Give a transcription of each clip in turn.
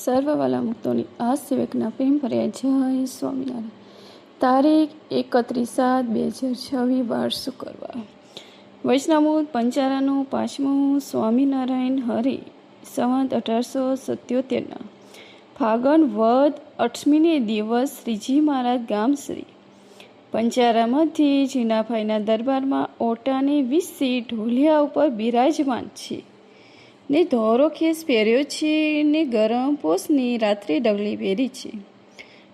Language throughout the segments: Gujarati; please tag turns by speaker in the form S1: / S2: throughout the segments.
S1: સર્વવાલા મુક્તોની આ સેવકના પ્રેમ ભર્યા જય સ્વામિનારાયણ. તારીખ 31/7/2026 વાર શુક્રવાર. વૈષ્ણવ પંચારાનું 5મું સ્વામિનારાયણ હરિ સંવત 1877 ફાગણ વદ 8મીને દિવસ શ્રીજી મહારાજ ગામ શ્રી પંચારામાંથી જીનાભાઈના દરબારમાં ઓટાને વિસી ઢોલિયા ઉપર બિરાજમાન છે ને ધોરો ખેસ પહેર્યો છે ને ગરમ પોસની રાત્રે ડગલી પહેરી છે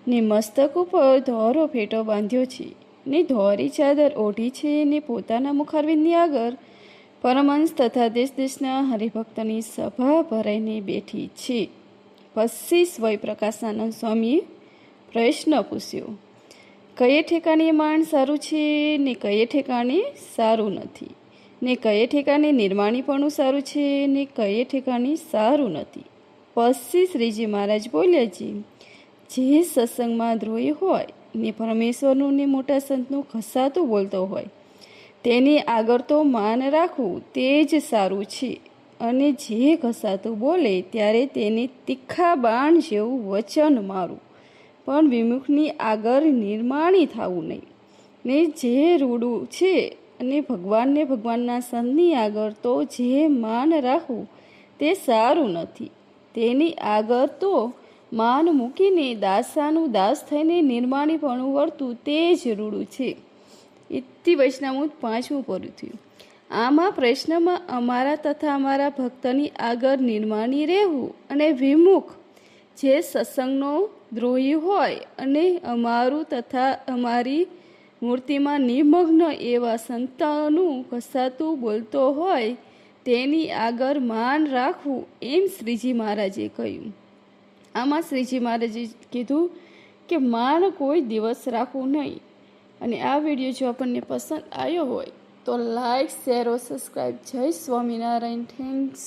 S1: ને મસ્તક ઉપર ધોરો ફેટો બાંધ્યો છે ને ધોરી ચાદર ઓઢી છે ને પોતાના મુખારવિંદની આગળ પરમહંસ તથા દેશ દેશના હરિભક્તની સભા ભરાઈને બેઠી છે. પછી સ્વય પ્રકાશાનંદ સ્વામીએ પ્રશ્ન પૂછ્યો, કયે ઠેકાણે માણ સારું છે ને કયે ઠેકાણે સારું નથી, ને કયે ઠેકાણે નિર્માણીપણું સારું છે ને કયે ઠેકાણે સારું નથી. પછી શ્રીજી મહારાજ બોલ્યા છે, જે સત્સંગમાં દ્રોહી હોય ને પરમેશ્વરનું ને મોટા સંતનું ખસાતું બોલતો હોય તેની આગળ તો માન રાખવું તે જ સારું છે, અને જે ઘસાતું બોલે ત્યારે તેને તીખા બાણ જેવું વચન મારું, પણ વિમુખની આગળ નિર્માણી થવું નહીં. ને જે રૂડું છે અને ભગવાનને ભગવાનના સંતની આગળ તો જે માન રાખવું તે સારું નથી, તેની આગળ તો માન મૂકીને દાસાનું દાસ થઈને નિર્માણીપણું વર્તું તે જ રૂડું છે. ઇતિ વૈષ્ણવ 5મું પૂરું થયું. આમાં પ્રશ્નમાં અમારા તથા અમારા ભક્તની આગળ નિર્માણી રહેવું અને વિમુખ જે સત્સંગનો દ્રોહી હોય અને અમારું તથા અમારી મૂર્તિમાં નિમગ્ન એવા સંતનું કસાતું બોલતો હોય તેની આગળ માન રાખવું, એમ શ્રીજી મહારાજે કહ્યું. આમાં શ્રીજી મહારાજે કીધું કે માન કોઈ દિવસ રાખવું નહીં. અને આ વિડીયો જો આપણને પસંદ આવ્યો હોય તો લાઈક, શેર और સબસ્ક્રાઈબ. જય સ્વામિનારાયણ. થેન્ક્સ.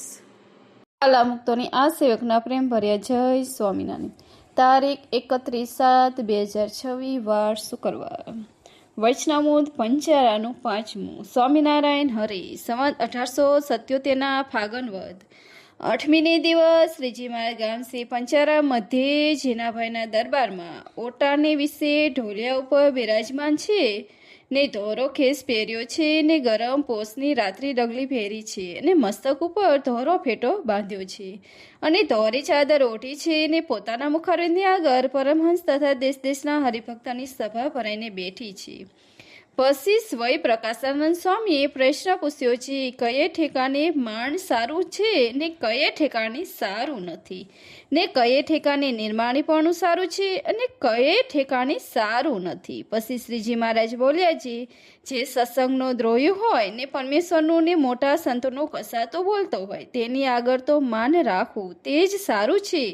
S1: વાલા મુક્તોની આ સેવકના પ્રેમ ભર્યા જય સ્વામિનારાયણ. તારીખ 31/7/2026 વાર શુક્રવાર. વૈષ્ણવ પંચારાનું 5મું સ્વામિનારાયણ હરિ સંવત 1877 ફાગણ વદ 8મીને દિવસ શ્રીજી મહારાજ ગામ શ્રી પંચારા મધ્યે જીનાભાઈના દરબારમાં ઓટાને વિશે ઢોલિયા ઉપર બિરાજમાન છે ને ધોરો ખેસ પહેર્યો છે ને ગરમ પોસની રાત્રિ ડગલી પહેરી છે અને મસ્તક ઉપર ધોરો ફેટો બાંધ્યો છે અને ધોરી ચાદર ઓઢી છે ને પોતાના મુખારવિંદની આગળ પરમહંસ તથા દેશ દેશના હરિભક્તની સભા ભરાઈને બેઠી છે. પછી સ્વય પ્રકાશાનંદ સ્વામીએ પ્રશ્ન પૂછ્યો છે, કયે ઠેકાણે માણ સારું છે ને કયે ઠેકાણે સારું નથી, ને કયે ઠેકાણે નિર્માણીપણું સારું છે અને કયે ઠેકાણે સારું નથી. પછી શ્રીજી મહારાજ બોલ્યા છે, જે સત્સંગનો દ્રોહી હોય ને પરમેશ્વરનું ને મોટા સંતોનો કસાતો બોલતો હોય તેની આગળ તો માન રાખવું તે જ સારું છે,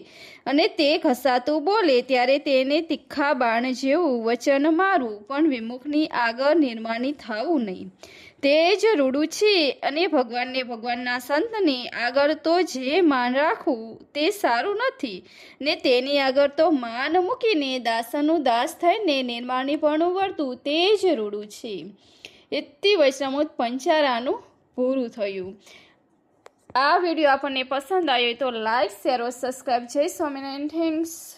S1: અને તે ઘસાતું બોલે ત્યારે તેને તીખા બાણ જેવું વચન મારવું, પણ વિમુખની આગળ નિર્માણી થવું નહીં, તે જ રૂડું છે. અને ભગવાનને ભગવાનના સંતની આગળ તો જે માન રાખવું તે સારું નથી, ને તેની આગળ તો માન મૂકીને દાસનું દાસ થઈને નિર્માણીપણું વર્તું તે જ રૂડું છે. ઇતિ વૈષ્ણવ પંચારાનું પૂરું થયું. આ વિડીયો આપણને પસંદ આવ્યો તો લાઈક, શેર और સબસ્ક્રાઈબ. જય સ્વામિનારાયણ. થેન્ક્સ.